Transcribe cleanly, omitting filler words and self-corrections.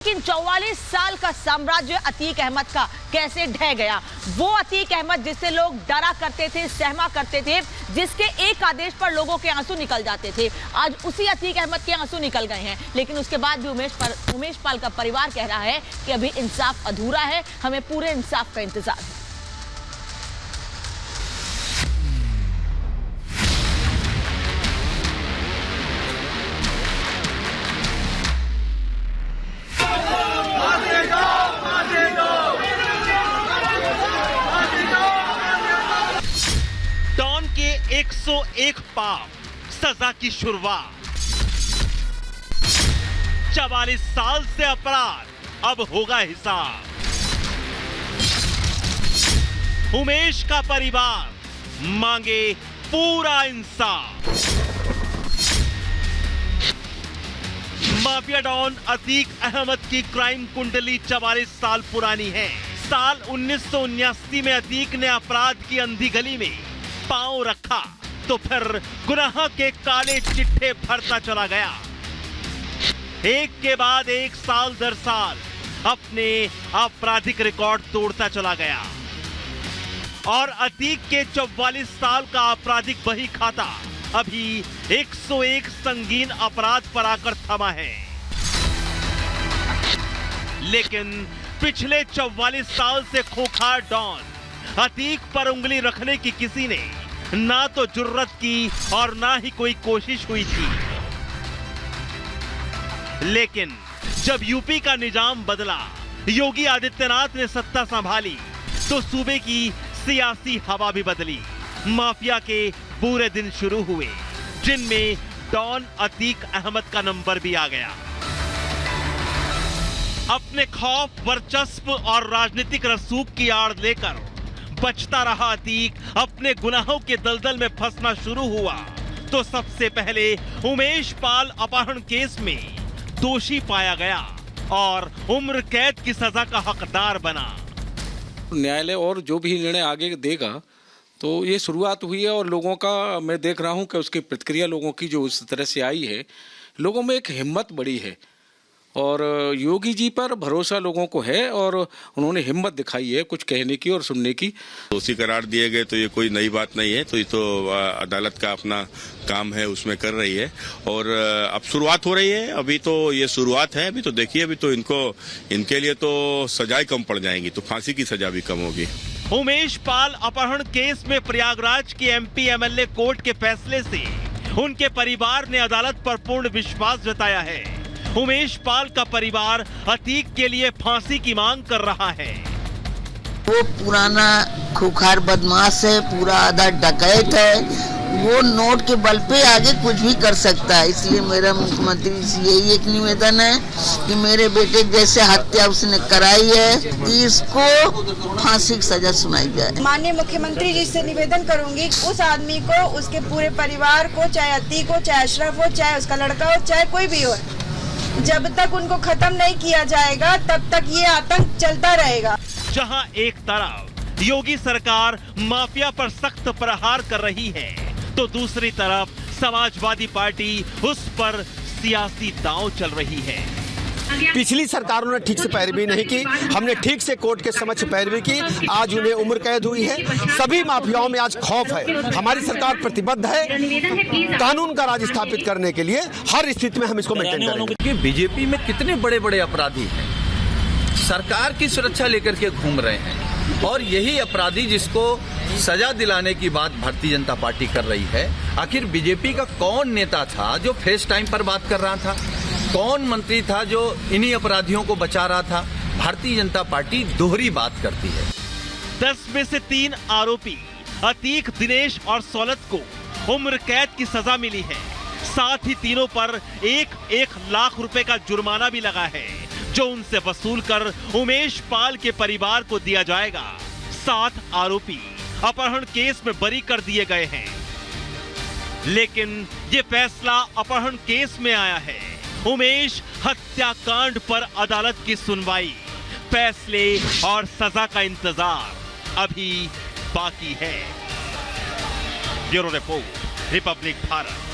लेकिन 44 साल का साम्राज्य अतीक अहमद का कैसे ढह गया। वो अतीक अहमद जिससे लोग डरा करते थे, सहमा करते थे, जिसके एक आदेश पर लोगों के आंसू निकल जाते थे, आज उसी अतीक अहमद के आंसू निकल गए हैं। लेकिन उसके बाद भी उमेश पाल का परिवार कह रहा है कि अभी इंसाफ अधूरा है, हमें पूरे इंसाफ का इंतजार है। डॉन के 101 पाप, सजा की शुरुआत। 44 साल से अपराध, अब होगा हिसाब। उमेश का परिवार मांगे पूरा इंसाफ। माफिया डॉन अतीक अहमद की क्राइम कुंडली 44 साल पुरानी है। साल 1979 में अतीक ने अपराध की अंधी गली में पांव रखा तो फिर गुनाह के काले चिट्ठे भरता चला गया। एक के बाद एक, साल दर साल अपने आपराधिक रिकॉर्ड तोड़ता चला गया और अतीक के 44 साल का आपराधिक बही खाता अभी 101 संगीन अपराध पर आकर थमा है। लेकिन पिछले 44 साल से खोखार डॉन अतीक पर उंगली रखने की किसी ने ना तो जुर्रत की और ना ही कोई कोशिश हुई थी। लेकिन जब यूपी का निजाम बदला, योगी आदित्यनाथ ने सत्ता संभाली, तो सूबे की सियासी हवा भी बदली। माफिया के बुरे दिन शुरू हुए, जिनमें डॉन अतीक अहमद का नंबर भी आ गया। अपने खौफ, वर्चस्व और राजनीतिक रसूख की आड़ लेकर बचता रहा अतीक अपने गुनाहों के दलदल में फंसना शुरू हुआ तो सबसे पहले उमेश पाल अपहरण केस में दोषी पाया गया और उम्र कैद की सजा का हकदार बना। न्यायालय और जो भी निर्णय आगे देगा तो ये शुरुआत हुई है और लोगों का मैं देख रहा हूं कि उसकी प्रतिक्रिया लोगों की जो उस तरह से आई है, लोगों में एक हिम्मत बढ़ी है और योगी जी पर भरोसा लोगों को है और उन्होंने हिम्मत दिखाई है कुछ कहने की और सुनने की। दोषी करार दिए गए तो ये कोई नई बात नहीं है, तो ये तो अदालत का अपना काम है, उसमें कर रही है और अब शुरुआत हो रही है। अभी तो ये शुरुआत है, अभी तो देखिए, अभी तो इनके लिए तो सजाएं कम पड़ जाएंगी, तो फांसी की सजा भी कम होगी। उमेश पाल अपहरण केस में प्रयागराज के एमपी एमएलए कोर्ट के फैसले से उनके परिवार ने अदालत पर पूर्ण विश्वास जताया है। उमेश पाल का परिवार अतीक के लिए फांसी की मांग कर रहा है। वो पुराना खुखार बदमाश है, पूरा आधा डकैत है, वो नोट के बल पे आगे कुछ भी कर सकता है। इसलिए मेरा मुख्यमंत्री से यही एक निवेदन है कि मेरे बेटे जैसे हत्या उसने कराई है, कि इसको फांसी की सजा सुनाई जाए। माननीय मुख्यमंत्री जी से निवेदन करूंगी, उस आदमी को, उसके पूरे परिवार को, चाहे अतीक हो, चाहे अशरफ हो, चाहे उसका लड़का हो, चाहे कोई भी हो, जब तक उनको खत्म नहीं किया जाएगा तब तक ये आतंक चलता रहेगा। जहां एक तरफ योगी सरकार माफिया पर सख्त प्रहार कर रही है तो दूसरी तरफ समाजवादी पार्टी उस पर सियासी दांव चल रही है। पिछली सरकारों ने ठीक से पैरवी नहीं की, हमने ठीक से कोर्ट के समक्ष पैरवी की, आज उन्हें उम्र कैद हुई है। सभी माफियाओं में आज खौफ है। हमारी सरकार प्रतिबद्ध है कानून का राज स्थापित करने के लिए, हर स्थिति में हम इसको मेंटेन करेंगे। बीजेपी में कितने बड़े बड़े अपराधी हैं, सरकार की सुरक्षा लेकर के घूम रहे हैं और यही अपराधी जिसको सजा दिलाने की बात भारतीय जनता पार्टी कर रही है। आखिर बीजेपी का कौन नेता था जो फेस टाइम पर बात कर रहा था? कौन मंत्री था जो इन्हीं अपराधियों को बचा रहा था? भारतीय जनता पार्टी दोहरी बात करती है। 10 में से 3 आरोपी अतीक, दिनेश और सौलत को उम्र कैद की सजा मिली है। साथ ही तीनों पर 1-1 लाख रुपए का जुर्माना भी लगा है, जो उनसे वसूल कर उमेश पाल के परिवार को दिया जाएगा। 7 आरोपी अपहरण केस में बरी कर दिए गए हैं। लेकिन ये फैसला अपहरण केस में आया है। उमेश हत्याकांड पर अदालत की सुनवाई, फैसले और सजा का इंतजार अभी बाकी है। Bureau report, Republic Bharat.